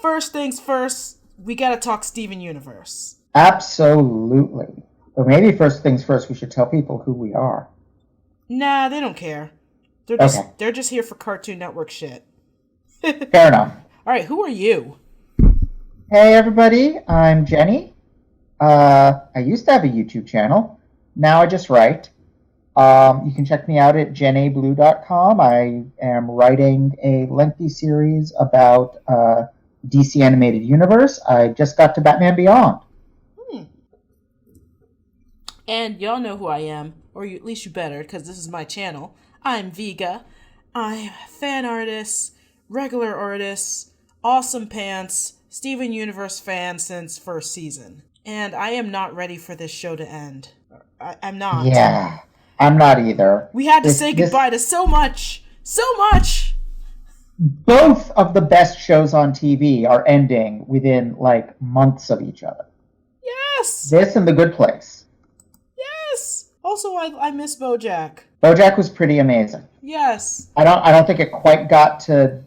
first things first, we gotta talk Steven Universe. Absolutely. But maybe first things first, we should tell people who we are. Nah, they don't care. They're just here for Cartoon Network shit. Fair enough. Alright, who are you? Hey everybody, I'm Jenny. I used to have a YouTube channel. Now I just write. You can check me out at jenablue.com. I am writing a lengthy series about DC Animated Universe. I just got to Batman Beyond. And y'all know who I am, or at least you better, because this is my channel. I'm Viga. I'm a fan artist, regular artist, awesome pants, Steven Universe fan since first season. And I am not ready for this show to end. I'm not. Yeah, I'm not either. We had to say goodbye to so much! So much! Both of the best shows on TV are ending within, like, months of each other. Yes! This and The Good Place. Yes! Also, I miss BoJack. BoJack was pretty amazing. Yes. I don't think it quite got to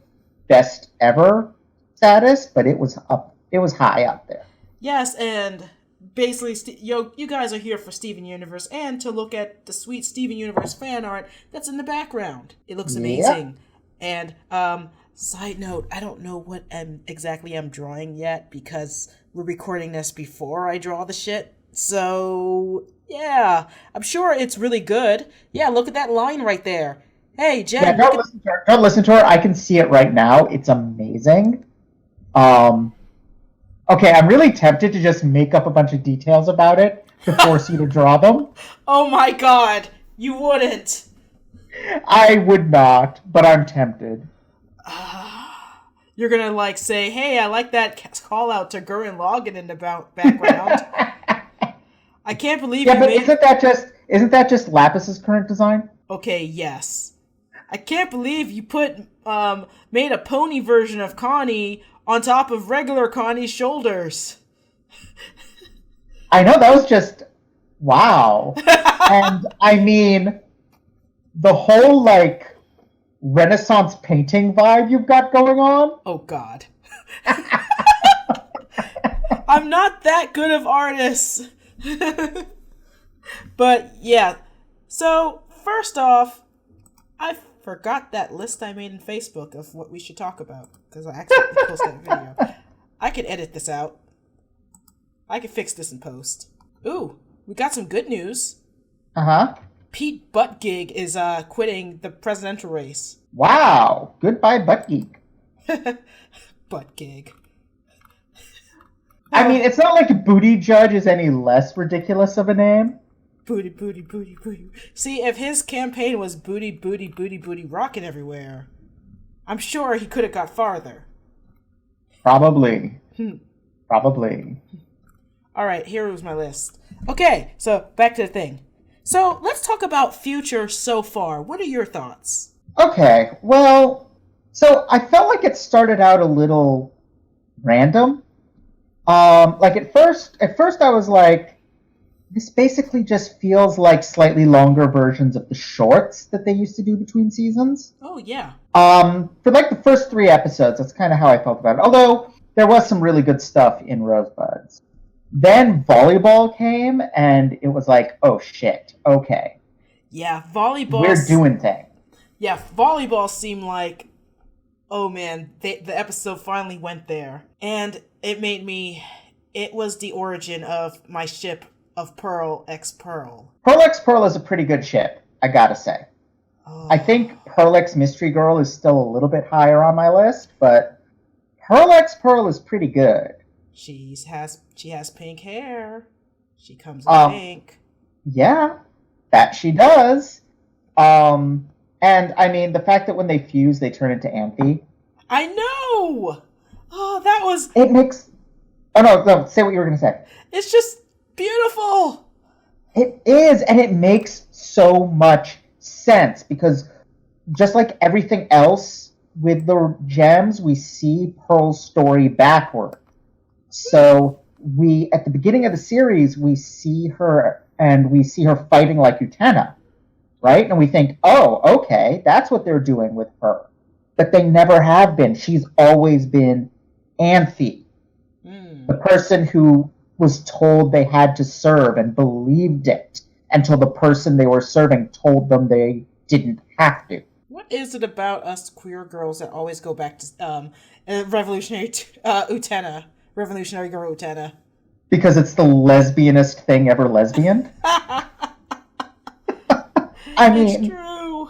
best ever status, but it was high up there. Yes, and basically, you guys are here for Steven Universe and to look at the sweet Steven Universe fan art that's in the background. It looks amazing. Yeah. And side note, I don't know what exactly I'm drawing yet because we're recording this before I draw the shit. So yeah, I'm sure it's really good. Yeah, look at that line right there. Hey, Jen. Yeah, don't listen to her. I can see it right now. It's amazing. Okay, I'm really tempted to just make up a bunch of details about it to force you to draw them. Oh my god, you wouldn't. I would not, but I'm tempted. You're gonna say, hey, I like that call out to Gurren Lagann in the background. I can't believe but isn't that just Lapis's current design? Okay, yes. I can't believe you made a pony version of Connie on top of regular Connie's shoulders. I know, that was just wow. And I mean, the whole Renaissance painting vibe you've got going on. Oh God. I'm not that good of artists. But yeah, so first off, I forgot that list I made in Facebook of what we should talk about because I accidentally posted that video. I could edit this out. I could fix this in post. Ooh, we got some good news. Pete Buttigieg is quitting the presidential race. Wow, goodbye Buttigieg. Buttigieg. I mean, it's not like Booty Judge is any less ridiculous of a name. Booty, booty, booty, booty. See, if his campaign was booty, booty, booty, booty, rocking everywhere, I'm sure he could have got farther. Probably. Probably. Alright, here was my list. Okay, so back to the thing. So, let's talk about Future so far. What are your thoughts? Okay, well, so I felt like it started out a little random. At first I was like, this basically just feels like slightly longer versions of the shorts that they used to do between seasons. Oh, yeah. For the first 3 episodes, that's kind of how I felt about it. Although, there was some really good stuff in Rosebuds. Then volleyball came, and it was like, oh shit, okay. Yeah, volleyball... We're doing things. Yeah, volleyball seemed like, oh man, the episode finally went there. And it was the origin of my ship of Pearl x Pearl. Pearl x Pearl is a pretty good ship, I gotta say. Oh. I think Pearl x Mystery Girl is still a little bit higher on my list, but Pearl x Pearl is pretty good. She has pink hair. She comes in pink. Yeah, that she does. And I mean, the fact that when they fuse, they turn into Anthe. I know! Oh, that was... It makes... Oh, no, say what you were going to say. It's just beautiful! It is, and it makes so much sense, because just like everything else with the gems, we see Pearl's story backward. So at the beginning of the series, we see her fighting like Utena, right? And we think, oh, okay, that's what they're doing with her. But they never have been. She's always been Anthe, the person who was told they had to serve and believed it until the person they were serving told them they didn't have to. What is it about us queer girls that always go back to Revolutionary Utena? Revolutionary Girl Utena. Because it's the lesbianest thing ever lesbian. I mean, it's true.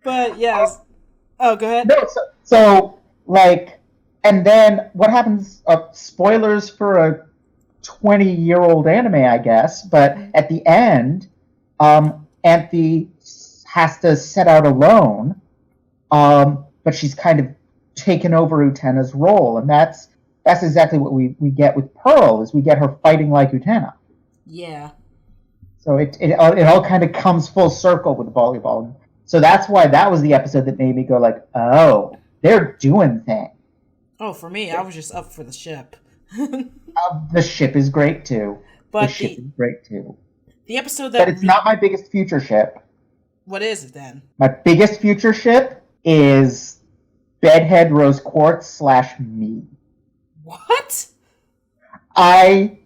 But yes. Oh, go ahead. No, so like, and then what happens? Spoilers for a 20-year-old anime, I guess. But at the end, Anthe has to set out alone. But she's kind of taken over Utena's role, and that's exactly what we get with Pearl. Is we get her fighting like Utena. Yeah. So it all kind of comes full circle with volleyball. So that's why that was the episode that made me go like, oh, they're doing things. Oh, for me, I was just up for the ship. The ship is great too. But the ship is great too. The episode that... But it's not my biggest future ship. What is it then? My biggest future ship is Bedhead Rose Quartz / me. What? I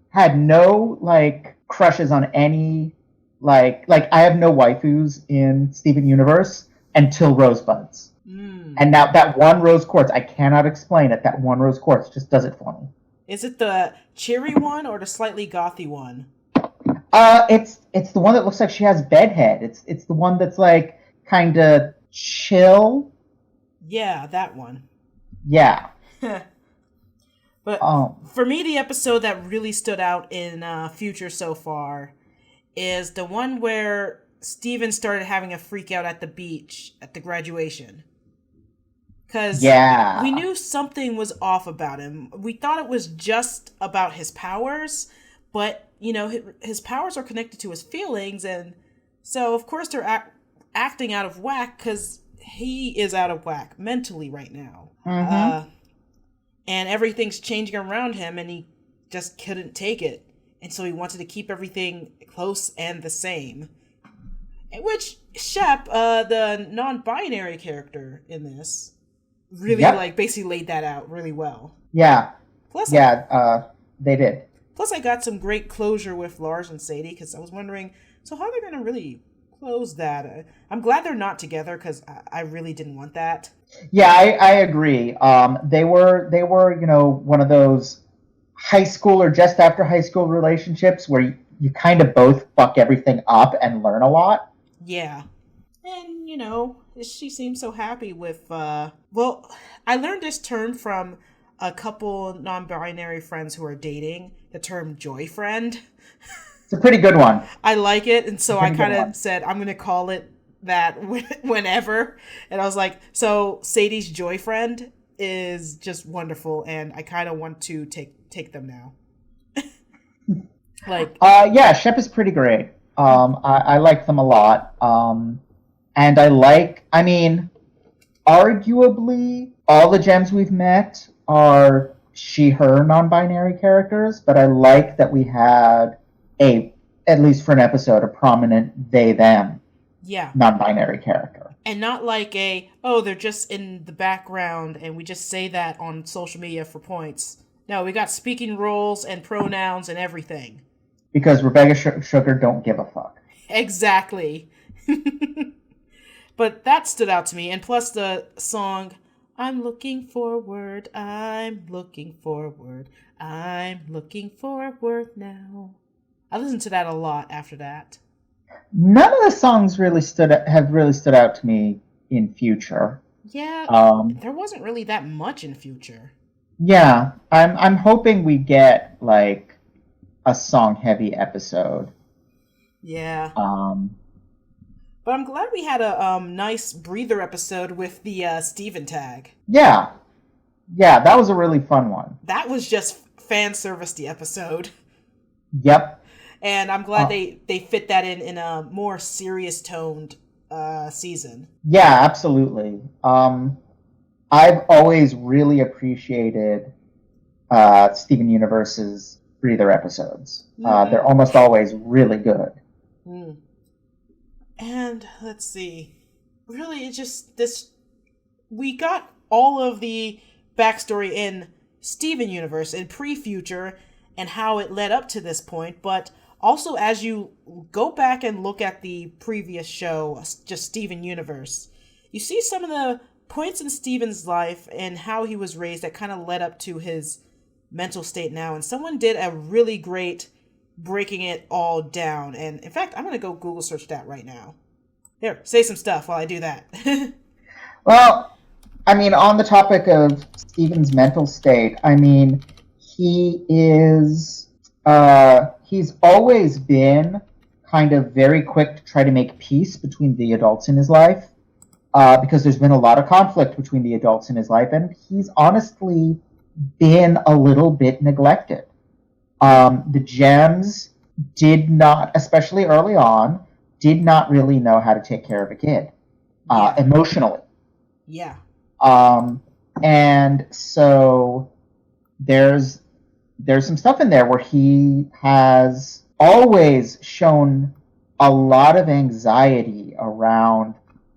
had no like crushes on any like I have no waifus in Steven Universe until Rosebuds. And now that one Rose Quartz, I cannot explain it. That one Rose Quartz just does it for me. Is it the cheery one or the slightly gothy one? It's the one that looks like she has bedhead. It's the one that's like kind of chill. Yeah, that one. Yeah. But for me, the episode that really stood out in Future so far is the one where Steven started having a freak out at the beach at the graduation. Because we knew something was off about him. We thought it was just about his powers, but, you know, his powers are connected to his feelings, and so, of course, they're acting out of whack because he is out of whack mentally right now. Mm-hmm. And everything's changing around him, and he just couldn't take it. And so he wanted to keep everything close and the same. Which Shep, the non-binary character in this, really like basically laid that out really well. Yeah. Plus, they did. Plus, I got some great closure with Lars and Sadie because I was wondering, so how are they going to really close that? I'm glad they're not together because I really didn't want that. Yeah, I agree. They were, you know, one of those high school or just after high school relationships where you kind of both fuck everything up and learn a lot. Yeah. And, you know, she seems so happy with, well, I learned this term from a couple non-binary friends who are dating, the term joy friend. It's a pretty good one. I like it, and so I kind of said, I'm going to call it that whenever. And I was like, so Sadie's joy friend is just wonderful, and I kind of want to take them now. Like, yeah, Shep is pretty great. I like them a lot. And I mean, arguably, all the gems we've met are she/her non-binary characters, but I like that we had at least for an episode, a prominent they/them non-binary character. And not like they're just in the background and we just say that on social media for points. No, we got speaking roles and pronouns and everything. Because Rebecca Sugar don't give a fuck. Exactly. But that stood out to me. And plus the song, I'm looking forward, I'm looking forward, I'm looking forward now. I listened to that a lot after that. None of the songs have really stood out to me in Future. Yeah, there wasn't really that much in Future. Yeah, I'm hoping we get like a song-heavy episode. Yeah. But I'm glad we had a nice breather episode with the Steven tag. Yeah. Yeah, that was a really fun one. That was just fan service the episode. Yep. And I'm glad they fit that in a more serious toned season. Yeah, absolutely. I've always really appreciated Steven Universe's breather episodes. They're almost always really good. And let's see. Really, it's just this we got all of the backstory in Steven Universe, in pre-future, and how it led up to this point, but also as you go back and look at the previous show, just Steven Universe, you see some of the points in Steven's life and how he was raised that kind of led up to his mental state now, and someone did a really great breaking it all down, and in fact, I'm going to go Google search that right now. Here, say some stuff while I do that. Well, I mean, on the topic of Steven's mental state, I mean, he is, he's always been kind of very quick to try to make peace between the adults in his life, because there's been a lot of conflict between the adults in his life, and he's honestly been a little bit neglected. The gems did not, especially early on, did not really know how to take care of a kid, emotionally. Yeah. And so there's some stuff in there where he has always shown a lot of anxiety around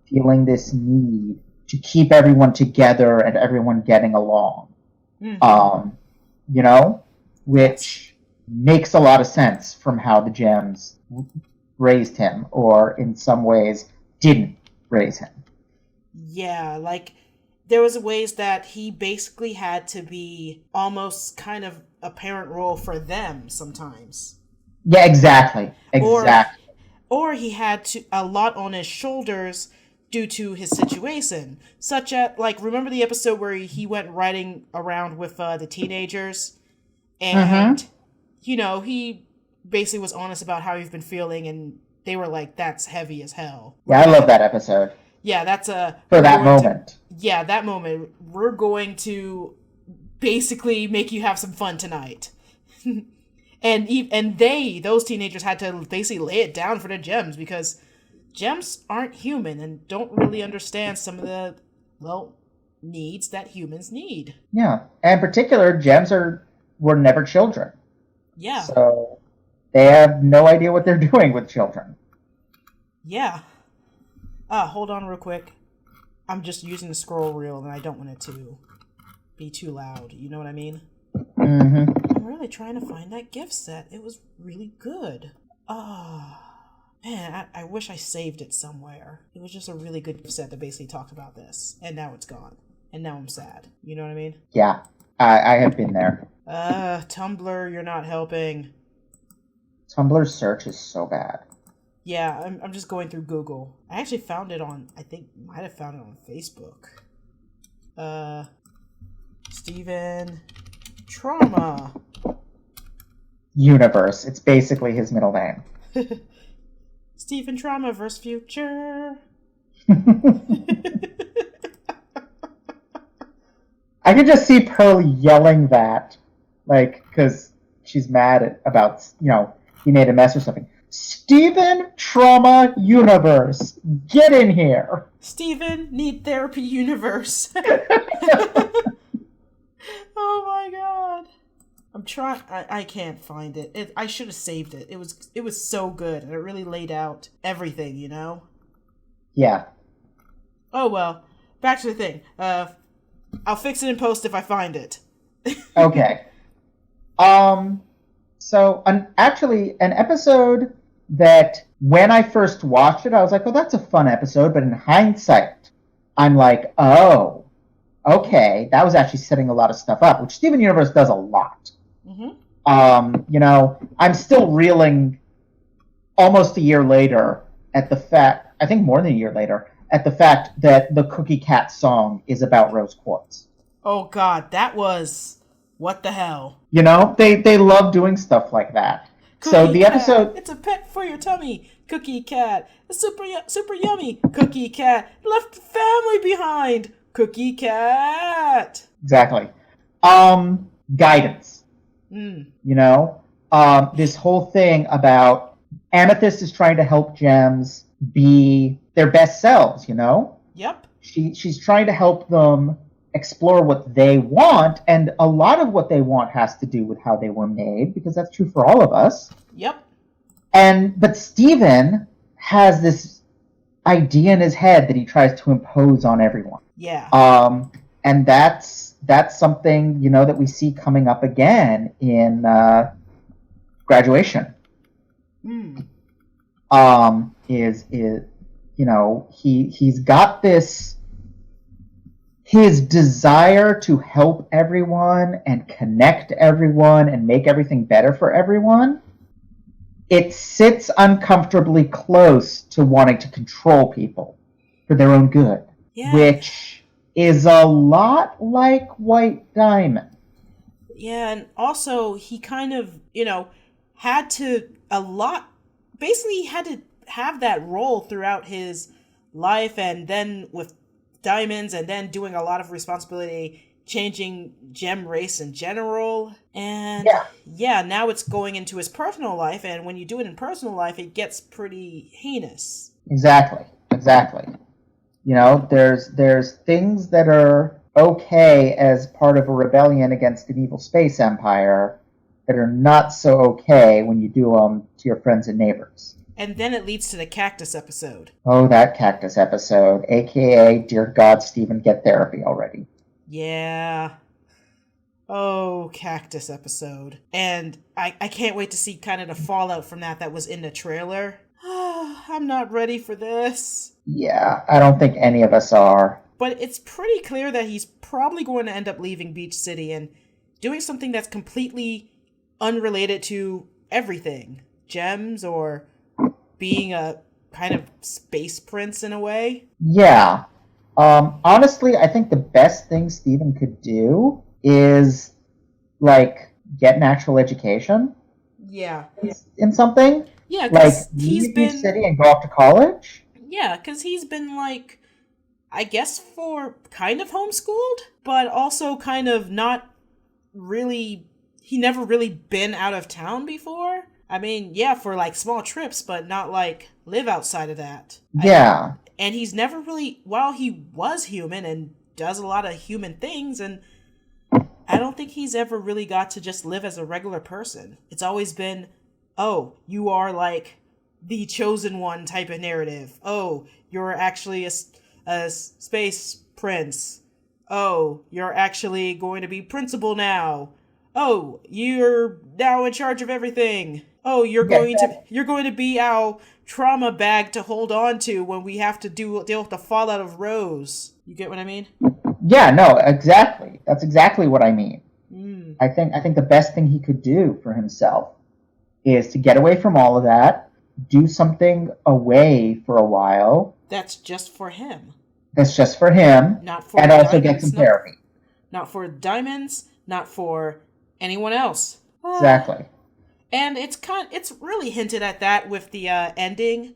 feeling this need to keep everyone together and everyone getting along. Mm-hmm. You know, which makes a lot of sense from how the gems raised him, or in some ways didn't raise him. Yeah, like there was ways that he basically had to be almost kind of a parent role for them sometimes. Yeah, exactly. Or he had a lot on his shoulders due to his situation, such as, like, remember the episode where he went riding around with the teenagers, and you know, he basically was honest about how he's been feeling, and they were like, "That's heavy as hell." Yeah, I love that episode. Yeah, that's for that moment. That moment. We're going to basically make you have some fun tonight. and those teenagers had to basically lay it down for the gems, because gems aren't human and don't really understand some of the, well, needs that humans need. Yeah, and in particular, gems were never children. Yeah. So they have no idea what they're doing with children. Yeah. Hold on real quick. I'm just using the scroll wheel and I don't want it to be too loud. You know what I mean? Mm-hmm. I'm really trying to find that gift set. It was really good. Man, I wish I saved it somewhere. It was just a really good gift set that basically talked about this. And now it's gone. And now I'm sad. You know what I mean? Yeah, I have been there. Tumblr, you're not helping. Tumblr's search is so bad. Yeah, I'm just going through Google. I actually found it might have found it on Facebook. Steven Trauma Universe. It's basically his middle name. Steven Trauma vs. Future. I could just see Pearl yelling that, like, because she's mad about, you know, he made a mess or something. Steven Trauma Universe, get in here. Steven Need Therapy Universe. Oh my god. I'm trying. I can't find it. I should have saved it. It was so good, and it really laid out everything, you know? Yeah. Oh well. Back to the thing. I'll fix it in post if I find it. Okay. So actually an episode that when I first watched it, I was like, oh, that's a fun episode. But in hindsight, I'm like, oh, okay, that was actually setting a lot of stuff up, which Steven Universe does a lot. Mm-hmm. You know, I'm still reeling almost a year later at the fact, I think more than a year later, at the fact that the Cookie Cat song is about rose quartz. Oh, God, that was... What the hell? You know, they love doing stuff like that. Cookie so the cat. episode... It's a pet for your tummy. Cookie Cat. It's super yummy. Cookie Cat. Left family behind. Cookie Cat. Exactly. Guidance. You know? This whole thing about Amethyst is trying to help gems be their best selves, you know? Yep. She's trying to help them explore what they want, and a lot of what they want has to do with how they were made, because that's true for all of us. Yep. But Steven has this idea in his head that he tries to impose on everyone. Yeah. And that's something, that we see coming up again in Graduation. Is he's got this, his desire to help everyone and connect everyone and make everything better for everyone. It sits uncomfortably close to wanting to control people for their own good, which is a lot like White Diamond. Yeah, and also he kind of, had to basically had to have that role throughout his life, and then with Diamonds, and then doing a lot of responsibility changing gem race in general. And now it's going into his personal life, and when you do it in personal life, it gets pretty heinous. Exactly. There's things that are okay as part of a rebellion against an evil space empire that are not so okay when you do them to your friends and neighbors. And then it leads to the cactus episode. Oh, that cactus episode, a.k.a. Dear God, Stephen, get therapy already. Yeah. Oh, cactus episode. And I can't wait to see kind of the fallout from that was in the trailer. I'm not ready for this. Yeah, I don't think any of us are. But it's pretty clear that he's probably going to end up leaving Beach City and doing something that's completely unrelated to everything. Gems, or being a kind of space prince in a way. Yeah. Honestly, I think the best thing Stephen could do is, get an actual education. Yeah. In something. Yeah, because he's been... Beach City and go off to college. Yeah, because he's been, I guess for kind of homeschooled, but also kind of not really... He never really been out of town before. I mean, yeah, for small trips, but not live outside of that. Yeah. And he's never really, while he was human and does a lot of human things, and I don't think he's ever really got to just live as a regular person. It's always been, oh, you are the chosen one type of narrative. Oh, you're actually a space prince. Oh, you're actually going to be principal now. Oh, you're now in charge of everything. Oh, you're going to be our trauma bag to hold on to when we have to deal with the fallout of Rose. You get what I mean? Yeah, no, exactly. That's exactly what I mean. I think the best thing he could do for himself is to get away from all of that, do something away for a while. That's just for him. Not for and also get some therapy. Not for Diamonds, not for anyone else. Exactly. And it's really hinted at that with the ending.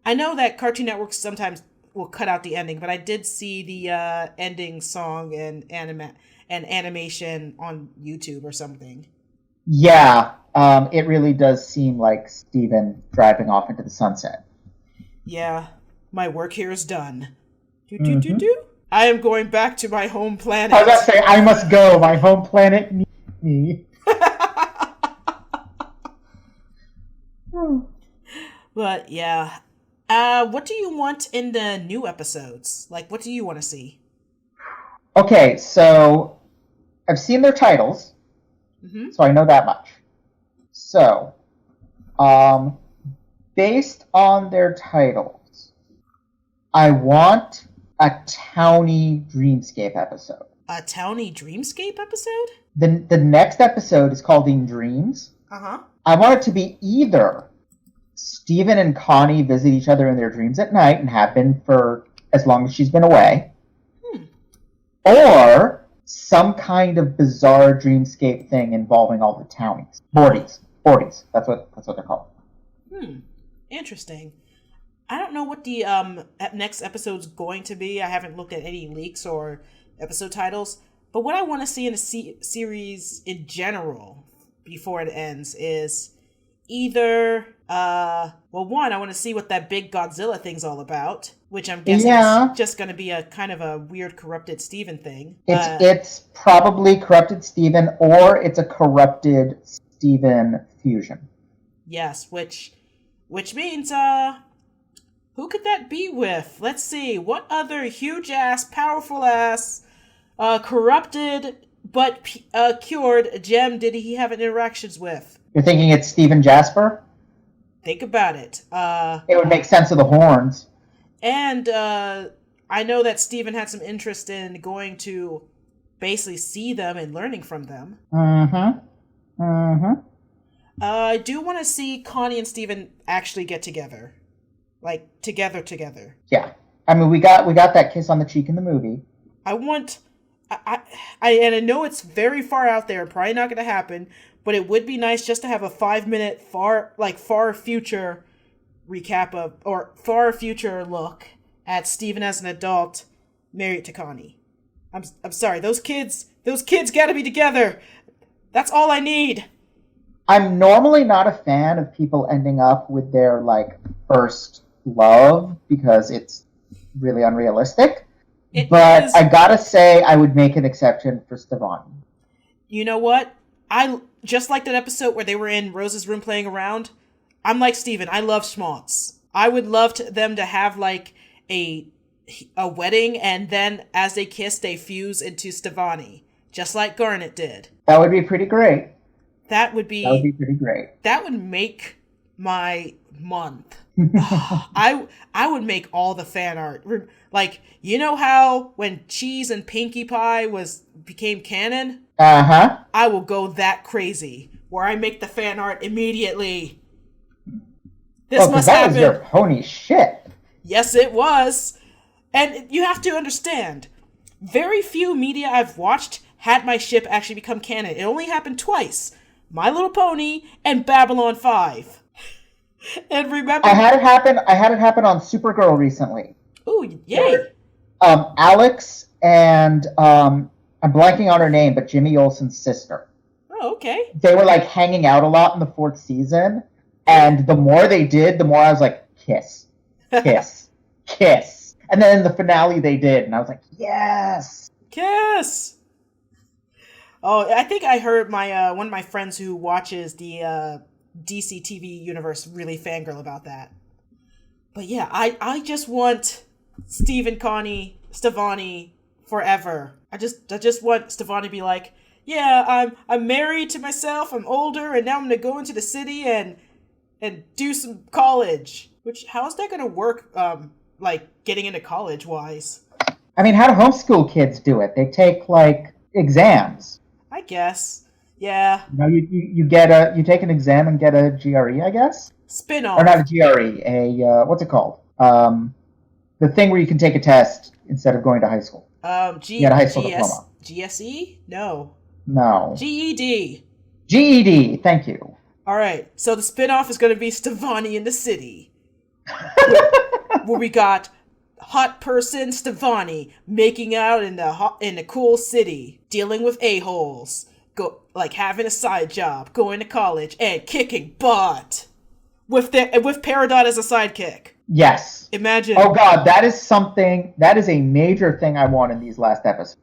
I know that Cartoon Network sometimes will cut out the ending, but I did see the ending song and animation on YouTube or something. Yeah, it really does seem like Steven driving off into the sunset. Yeah, my work here is done. I am going back to my home planet. I was about to say, I must go. My home planet needs me. But yeah, what do you want in the new episodes? What do you want to see? Okay, so I've seen their titles, so I know that much. So, based on their titles, I want a towny dreamscape episode. A towny dreamscape episode? The next episode is called In Dreams. I want it to be either Steven and Connie visit each other in their dreams at night and have been for as long as she's been away, or some kind of bizarre dreamscape thing involving all the townies. Bordies. That's what they're called. Interesting. I don't know what the next episode's going to be. I haven't looked at any leaks or episode titles. But what I want to see in a series in general before it ends is either, one, I want to see what that big Godzilla thing's all about, which I'm guessing is just going to be a kind of a weird corrupted Steven thing. It's probably corrupted Steven, or it's a corrupted Steven fusion. Yes, which means Who could that be with? Let's see. What other huge-ass, powerful-ass, corrupted but cured gem did he have interactions with? You're thinking it's Steven Jasper? Think about it. It would make sense of the horns. And I know that Steven had some interest in going to basically see them and learning from them. I do want to see Connie and Steven actually get together. Like, together. Yeah. I mean, we got that kiss on the cheek in the movie. And I know it's very far out there, probably not going to happen, but it would be nice just to have a 5-minute far future recap of, or far future look at Steven as an adult married to Connie. I'm sorry, those kids gotta be together. That's all I need. I'm normally not a fan of people ending up with their, first love, because it's really unrealistic. But I gotta say, I would make an exception for Stevonnie. You know what? I just like that episode where they were in Rose's room playing around. I'm like Steven. I love schmaltz. I would love them to have, a wedding, and then as they kiss, they fuse into Stevonnie, just like Garnet did. That would be pretty great. That would be pretty great. That would make my month. I would make all the fan art. You know how when Cheese and Pinkie Pie became canon? Uh-huh. I will go that crazy, where I make the fan art immediately. This must happen. That was your pony shit. Yes, it was. And you have to understand, very few media I've watched had my ship actually become canon. It only happened twice. My Little Pony and Babylon 5. And remember, I had it happen on Supergirl recently. Ooh, yay. Alex and I'm blanking on her name, but Jimmy Olsen's sister. Oh, okay. They were hanging out a lot in the 4th season, and the more they did, the more I was like, kiss, kiss, kiss. And then in the finale they did, and I was like, yes, kiss. Oh, I think I heard my one of my friends who watches the DC TV universe really fangirl about that. But yeah, I just want Stevonnie forever. I just want Stevonnie to be like, yeah, I'm married to myself, I'm older, and now I'm gonna go into the city and do some college. Which, how is that gonna work, getting into college wise? I mean, how do homeschool kids do it? They take exams. I guess. Yeah. You take an exam and get a GRE, I guess? Spin-off. Or not a GRE, what's it called? The thing where you can take a test instead of going to high school. You had a high school diploma. GSE? No. GED. GED, thank you. Alright, so the spin-off is going to be Stevonnie in the City. where we got hot person Stevonnie making out in the cool city, dealing with a-holes, having a side job, going to college, and kicking butt with Peridot as a sidekick. Yes. Imagine. Oh god, that is a major thing I want in these last episodes.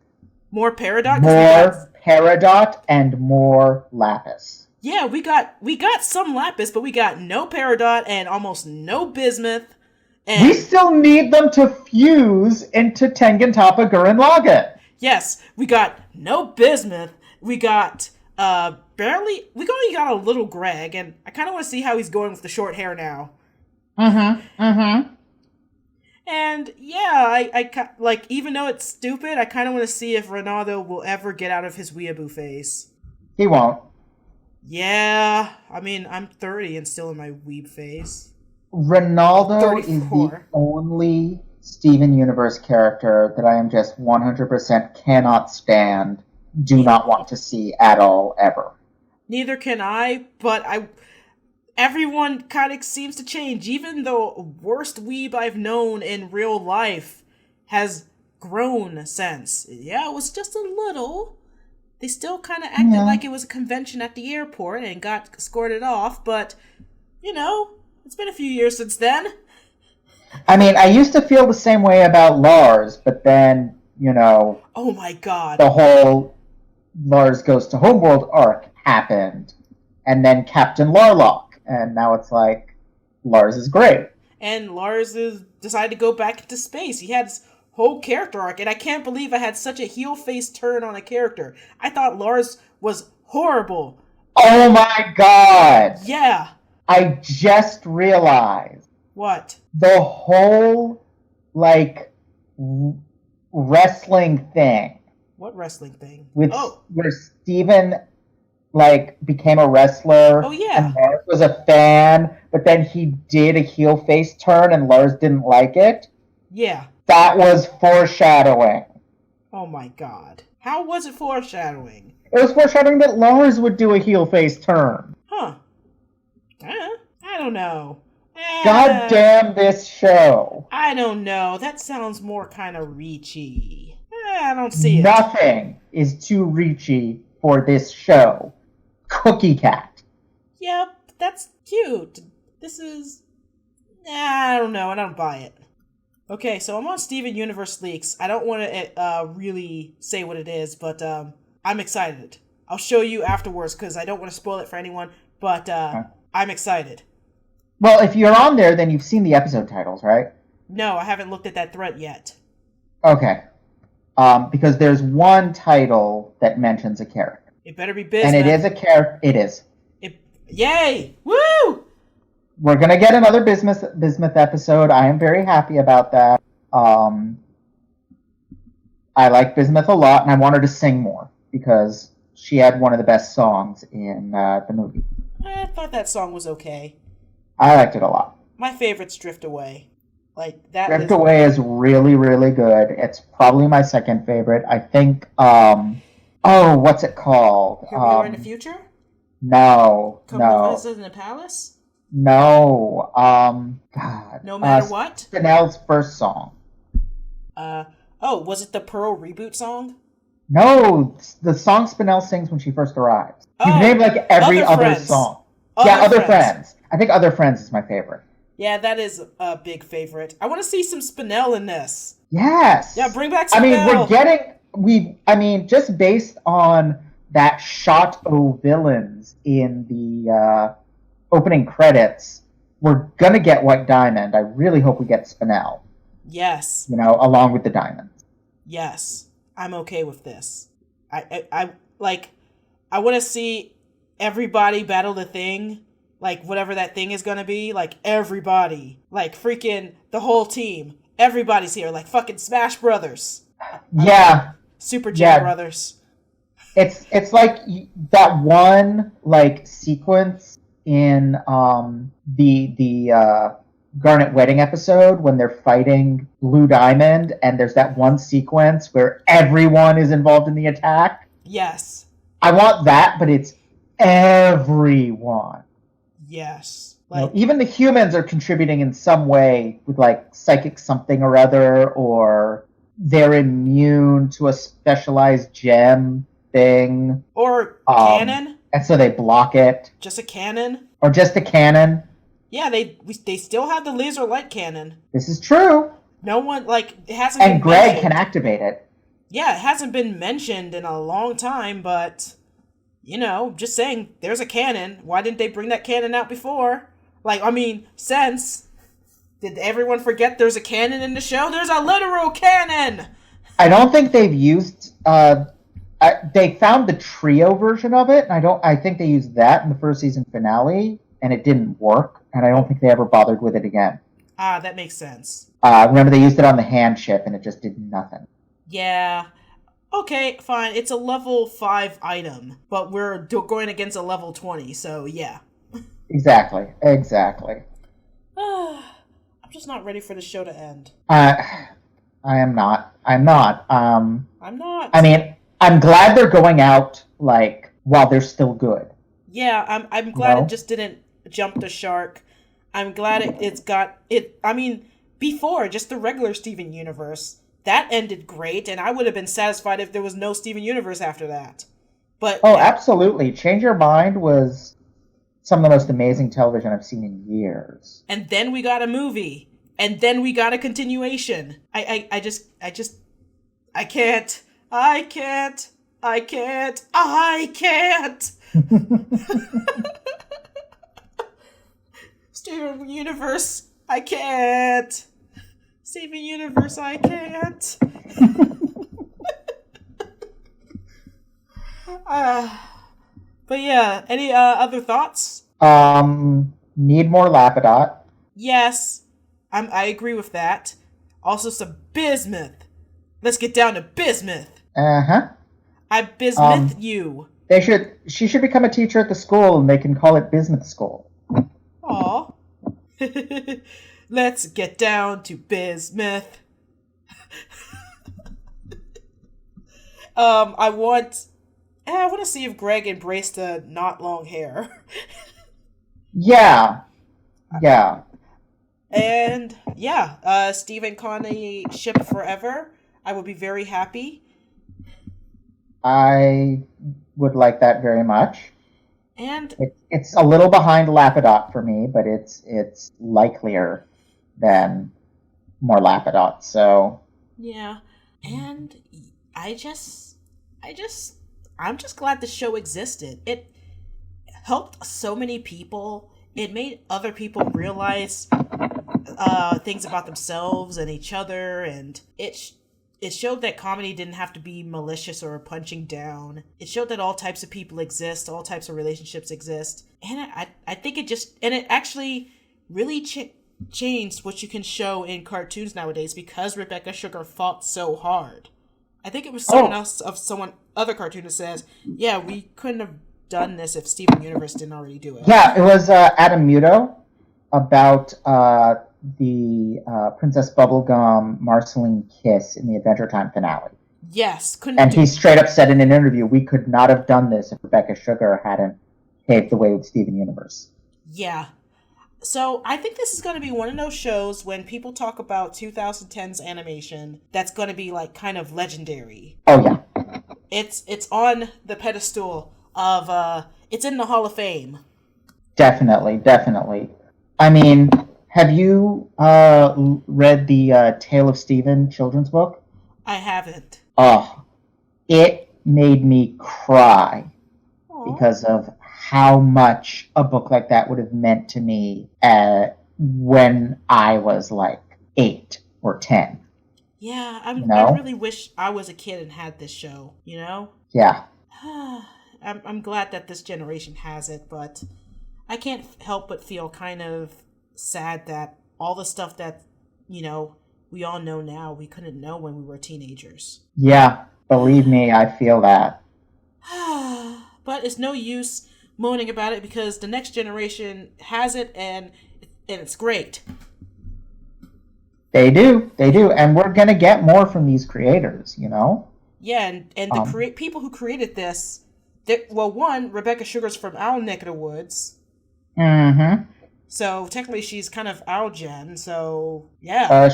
More Peridot? More Peridot and more Lapis. Yeah, we got some Lapis, but we got no Peridot and almost no Bismuth. And we still need them to fuse into Tengen Toppa Gurren Lagann. Yes, we got no Bismuth. We got we only got a little Greg, and I kind of want to see how he's going with the short hair now. Mm-hmm. And yeah, I even though it's stupid, I kind of want to see if Ronaldo will ever get out of his weeaboo phase. He won't. Yeah, I mean, I'm 30 and still in my weeb phase. Ronaldo 34. is the only Steven Universe character that I am just 100% cannot stand, do not want to see at all, ever. Neither can I, but everyone kind of seems to change. Even the worst weeb I've known in real life has grown since. Yeah, it was just a little. They still kind of acted like it was a convention at the airport and got escorted off, but, it's been a few years since then. I mean, I used to feel the same way about Lars, but then, oh my god. The whole Lars Goes to Homeworld arc happened, and then Captain Larlock, and now it's like, Lars is great. and Lars decided to go back into space. He had his whole character arc, and I can't believe I had such a heel-face turn on a character. I thought Lars was horrible. Oh my god! Yeah. I just realized. What? The whole, like, wrestling thing. What wrestling thing? Where Steven, like, became a wrestler. Oh, yeah. And Lars was a fan, but then he did a heel face turn and Lars didn't like it. Yeah. That was foreshadowing. Oh my god. How was it foreshadowing? It was foreshadowing that Lars would do a heel face turn. Huh. I don't know. God damn this show. I don't know. That sounds more kind of reachy. I don't see it. Nothing is too reachy for this show. Cookie Cat. Yep, that's cute. This is... I don't know. I don't buy it. Okay, so I'm on Steven Universe Leaks. I don't want to really say what it is, but I'm excited. I'll show you afterwards because I don't want to spoil it for anyone, but I'm excited. Well, if you're on there, then you've seen the episode titles, right? No, I haven't looked at that thread yet. Okay. Because there's one title that mentions a character. It better be Bismuth. And it is a character. It is. Yay! Woo! We're going to get another Bismuth episode. I am very happy about that. I like Bismuth a lot, and I want her to sing more, because she had one of the best songs in the movie. I thought that song was okay. I liked it a lot. My favorite's Drift Away. Like that. Drift Away is really, really good. It's probably my second favorite. I think, what's it called? Here We Are in the Future? No. Come to Visit in the Palace? No. God. No Matter What? Spinell's first song. Was it the Pearl reboot song? No, the song Spinell sings when she first arrives. You Oh, name like every other Friends. song. Other Friends. I think Other Friends is my favorite. Yeah, that is a big favorite. I want to see some Spinell in this. Yes. Yeah, bring back Spinell. Just based on that shot of villains in the opening credits, we're gonna get White Diamond. I really hope we get Spinell. Yes. Along with the diamonds. Yes. I'm okay with this. I want to see everybody battle the Thing. Like, whatever that thing is gonna be, like, everybody. Like, freaking the whole team. Everybody's here, like fucking Smash Brothers. Yeah. Super Jam Brothers. It's like that one, like, sequence in the Garnet Wedding episode when they're fighting Blue Diamond, and there's that one sequence where everyone is involved in the attack. Yes. I want that, but it's everyone. Yes. Even the humans are contributing in some way with, like, psychic something or other, or they're immune to a specialized gem thing. Or cannon. And so they block it. Just a cannon. Or just a cannon. Yeah, they still have the laser light cannon. This is true. No one, it hasn't and been Greg mentioned. can activate it. Yeah, it hasn't been mentioned in a long time, but... just saying, there's a cannon. Why didn't they bring that cannon out before? Since. Did everyone forget there's a cannon in the show? There's a literal cannon! I don't think they've used... they found the trio version of it, and I think they used that in the first season finale, and it didn't work, and I don't think they ever bothered with it again. Ah, that makes sense. Remember, they used it on the hand ship, and it just did nothing. Yeah... Okay, fine. It's a level 5 item, but we're going against a level 20, so yeah. Exactly. I'm just not ready for the show to end. I am not. I'm not. I'm not. I'm glad they're going out, while they're still good. Yeah, I'm glad it just didn't jump the shark. I'm glad it's got... before, just the regular Steven Universe... That ended great, and I would have been satisfied if there was no Steven Universe after that. But absolutely. Change Your Mind was some of the most amazing television I've seen in years. And then we got a movie. And then we got a continuation. I can't. Steven Universe, I can't. Steven Universe, I can't. But yeah, any other thoughts? Need more Lapidot. Yes, I agree with that. Also some bismuth. Let's get down to bismuth. Uh-huh. I bismuth you. She should become a teacher at the school, and they can call it Bismuth School. Aw. Let's get down to bismuth. I want to see if Greg embraced the not long hair. Yeah. And yeah, Steve and Connie ship forever. I would be very happy. I would like that very much. And it's a little behind Lapidot for me, but it's likelier than more Lapidot. So yeah, and I'm just glad the show existed. It helped so many people. It made other people realize things about themselves and each other, and it showed that comedy didn't have to be malicious or punching down. It showed that all types of people exist, all types of relationships exist, and I think it actually really changed what you can show in cartoons nowadays because Rebecca Sugar fought so hard. I think it was someone other cartoonist says, yeah, we couldn't have done this if Steven Universe didn't already do it. Yeah, it was Adam Muto about the Princess Bubblegum Marceline kiss in the Adventure Time finale. Yes, he straight up said in an interview, we could not have done this if Rebecca Sugar hadn't paved the way with Steven Universe. Yeah. So I think this is going to be one of those shows when people talk about 2010's animation that's going to be like kind of legendary. Oh yeah. It's on the pedestal of it's in the Hall of Fame. Definitely. I mean, have you read the Tale of Stephen children's book? I haven't. Oh, it made me cry. Aww. Because of how much a book like that would have meant to me when I was like 8 or 10. Yeah, I really wish I was a kid and had this show, you know? Yeah. I'm glad that this generation has it, but I can't help but feel kind of sad that all the stuff that, you know, we all know now, we couldn't know when we were teenagers. Yeah, believe me, I feel that. But it's no use moaning about it because the next generation has it and it's great. They do, and we're gonna get more from these creators, you know? Yeah, and the people who created this, one, Rebecca Sugar's from our neck of the woods. Mm-hmm. So technically she's kind of our gen, so yeah.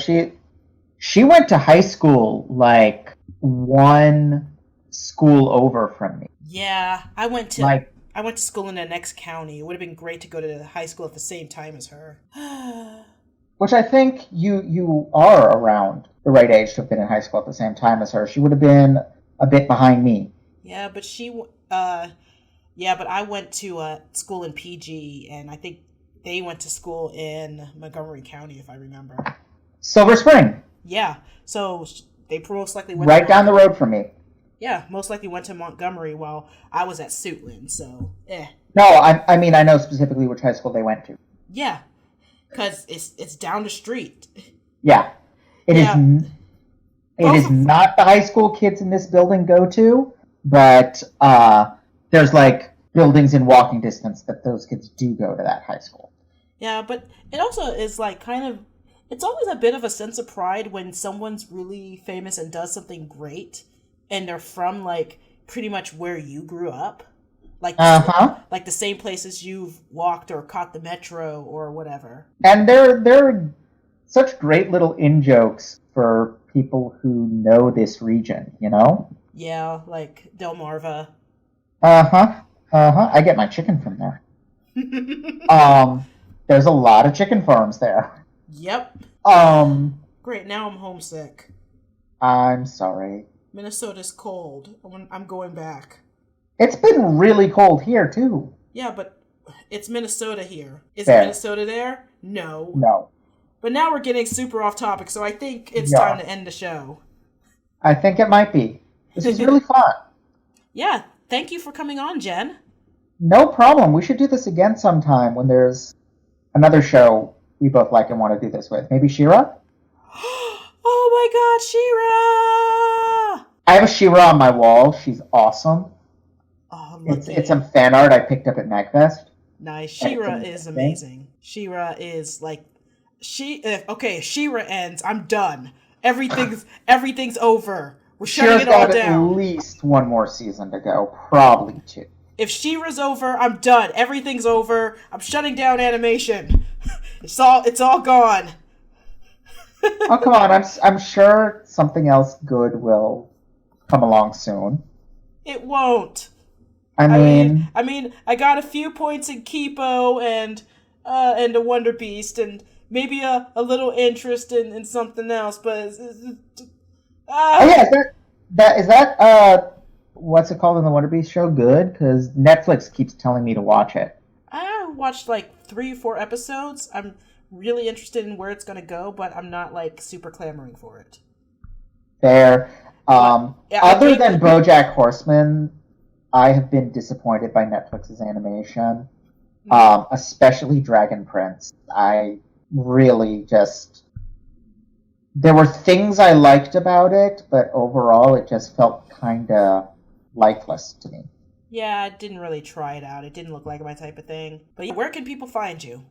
She went to high school like one school over from me. Yeah, I went to school in the next county. It would have been great to go to high school at the same time as her. Which I think you are around the right age to have been in high school at the same time as her. She would have been a bit behind me. Yeah, but but I went to school in PG, and I think they went to school in Montgomery County, if I remember. Silver Spring. Yeah, so they most likely went right down the road from me. Yeah, most likely went to Montgomery while I was at Suitland, so No, I mean I know specifically which high school they went to. Yeah, because it's down the street. Yeah, it is not the high school kids in this building go to, but there's like buildings in walking distance that those kids do go to that high school. Yeah, but it also is like kind of, it's always a bit of a sense of pride when someone's really famous and does something great and they're from like pretty much where you grew up. Like, like the same places you've walked or caught the metro or whatever. And they're such great little in-jokes for people who know this region, you know? Yeah, like Delmarva. I get my chicken from there. There's a lot of chicken farms there. Yep. Great, now I'm homesick. I'm sorry. Minnesota's cold. I'm going back. It's been really cold here, too. Yeah, but it's Minnesota here. Is Minnesota there? No. But now we're getting super off topic, so I think it's Yeah. time to end the show. I think it might be. This is really fun. Yeah, thank you for coming on, Jen. No problem. We should do this again sometime when there's another show we both like and want to do this with. Maybe She-Ra? Oh my god, She-Ra! I have a She-Ra on my wall. She's awesome. Oh, It's some fan art I picked up at MagFest. Nice. She-Ra is amazing. She-Ra is like... Okay, She-Ra ends. I'm done. Everything's over. We're shutting it all down. At least one more season to go. Probably 2. If She-Ra's over, I'm done. Everything's over. I'm shutting down animation. It's all gone. Oh, come on. I'm sure something else good will come along soon. It won't. I mean, I got a few points in Kipo and the Wonder Beast, and maybe a little interest in something else, but oh yeah, is that what's it called in the Wonder Beast show? Good, because Netflix keeps telling me to watch it. I watched like 3 or 4 episodes. I'm really interested in where it's gonna go, but I'm not like super clamoring for it. Fair. Other than BoJack Horseman, I have been disappointed by Netflix's animation, especially Dragon Prince. I really just... There were things I liked about it, but overall it just felt kind of lifeless to me. Yeah, I didn't really try it out. It didn't look like my type of thing. But where can people find you?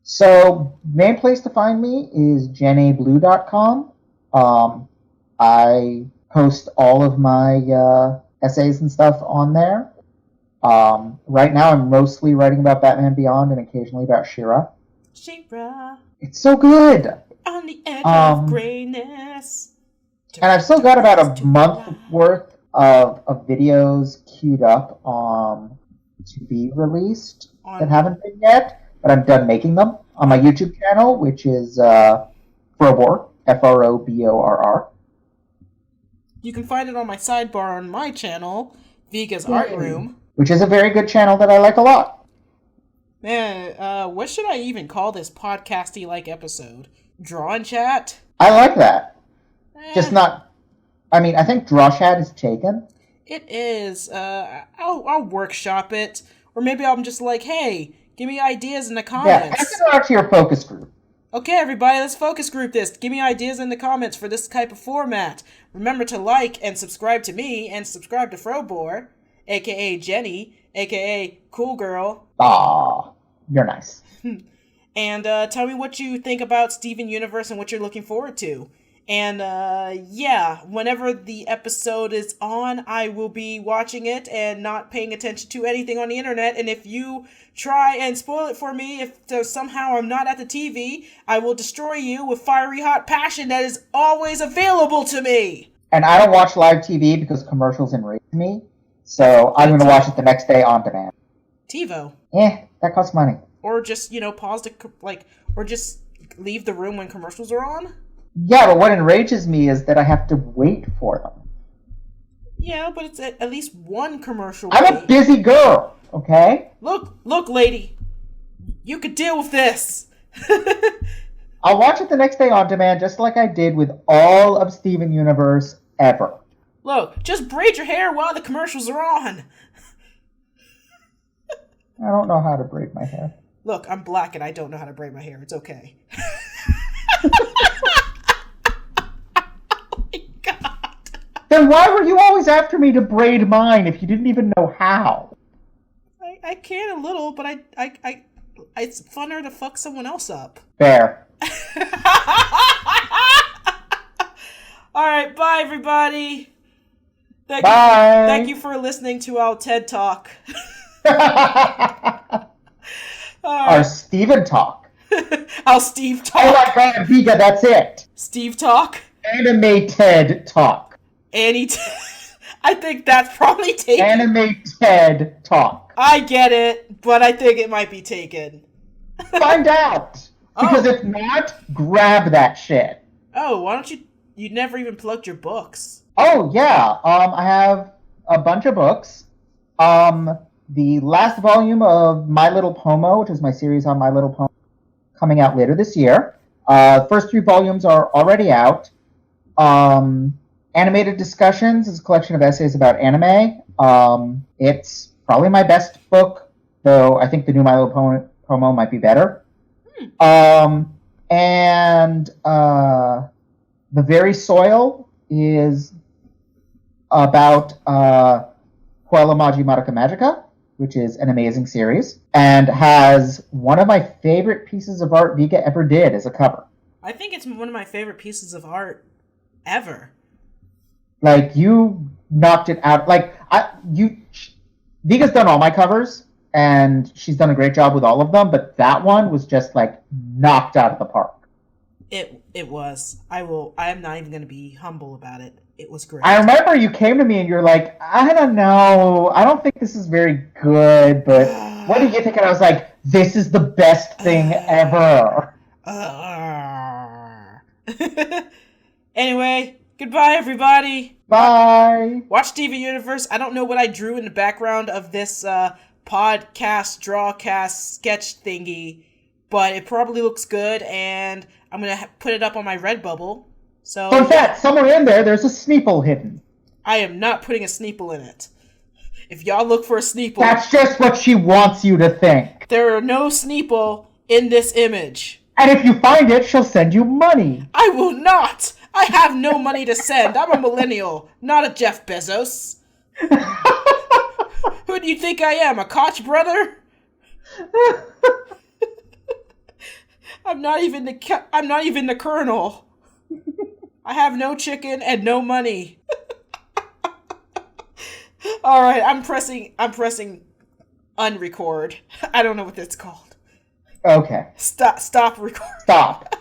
So, main place to find me is jenablue.com. I post all of my essays and stuff on there. Right now I'm mostly writing about Batman Beyond and occasionally about She-Ra. She-Ra. It's so good! On the edge of grayness. And I've still got about a month worth of videos queued up to be released that haven't been yet, but I'm done making them on my YouTube channel, which is Froborr, F-R-O-B-O-R-R. You can find it on my sidebar on my channel, Viga's Art Room. Which is a very good channel that I like a lot. Man, what should I even call this podcasty-like episode? Draw and chat? I like that. Just not... I mean, I think Draw Chat is taken. It is. I'll workshop it. Or maybe I'm just like, hey, give me ideas in the comments. Yeah, pass it out to your focus group. Okay, everybody, let's focus group this. Give me ideas in the comments for this type of format. Remember to like and subscribe to me and subscribe to Froborr, a.k.a. Jenny, a.k.a. Cool Girl. Aw, you're nice. And tell me what you think about Steven Universe and what you're looking forward to. And yeah, whenever the episode is on, I will be watching it and not paying attention to anything on the internet. And if you try and spoil it for me, if somehow I'm not at the TV, I will destroy you with fiery hot passion that is always available to me. And I don't watch live TV because commercials enrage me, so I'm going to watch it the next day on demand. TiVo. That costs money. Or just, pause or just leave the room when commercials are on. Yeah, but what enrages me is that I have to wait for them. Yeah, but it's at least one commercial. I'm a busy girl, okay? Look, lady. You could deal with this. I'll watch it the next day on demand, just like I did with all of Steven Universe ever. Look, just braid your hair while the commercials are on. I don't know how to braid my hair. Look, I'm black and I don't know how to braid my hair. It's okay. Then why were you always after me to braid mine if you didn't even know how? I can a little, but I it's funner to fuck someone else up. Fair. Alright, bye everybody. Bye. Thank you for listening to our TED Talk. Our Steven Talk. Our Steve Talk. Oh my god, Viga, that's it. Steve Talk. Animated Talk. I think that's probably taken. Animated Talk. I get it, but I think it might be taken. Find out. Because if not, grab that shit. Oh, why don't you... You never even plugged your books. Oh, yeah. I have a bunch of books. The last volume of My Little Pomo, which is my series on My Little Pomo, coming out later this year. First 3 volumes are already out. Animated Discussions is a collection of essays about anime. It's probably my best book, though I think the new Milo promo might be better. And The Very Soil is about Puella Magi Madoka Magica, which is an amazing series, and has one of my favorite pieces of art Viga ever did as a cover. I think it's one of my favorite pieces of art ever. Like, you knocked it out. Like, Viga's done all my covers, and she's done a great job with all of them, but that one was just, like, knocked out of the park. It was. I'm not even going to be humble about it. It was great. I remember you came to me and you're like, I don't know. I don't think this is very good, but what do you think? And I was like, this is the best thing ever. Anyway, goodbye, everybody. Bye. Watch Steven Universe. I don't know what I drew in the background of this podcast, drawcast, sketch thingy, but it probably looks good, and I'm going to put it up on my Redbubble. So, fun fact, somewhere in there's a Sneeple hidden. I am not putting a Sneeple in it. If y'all look for a Sneeple... That's just what she wants you to think. There are no Sneeple in this image. And if you find it, she'll send you money. I will not! I have no money to send. I'm a millennial, not a Jeff Bezos. Who do you think I am, a Koch brother? I'm not even the colonel. I have no chicken and no money. All right, I'm pressing unrecord. I don't know what that's called. Okay. Stop record. Stop.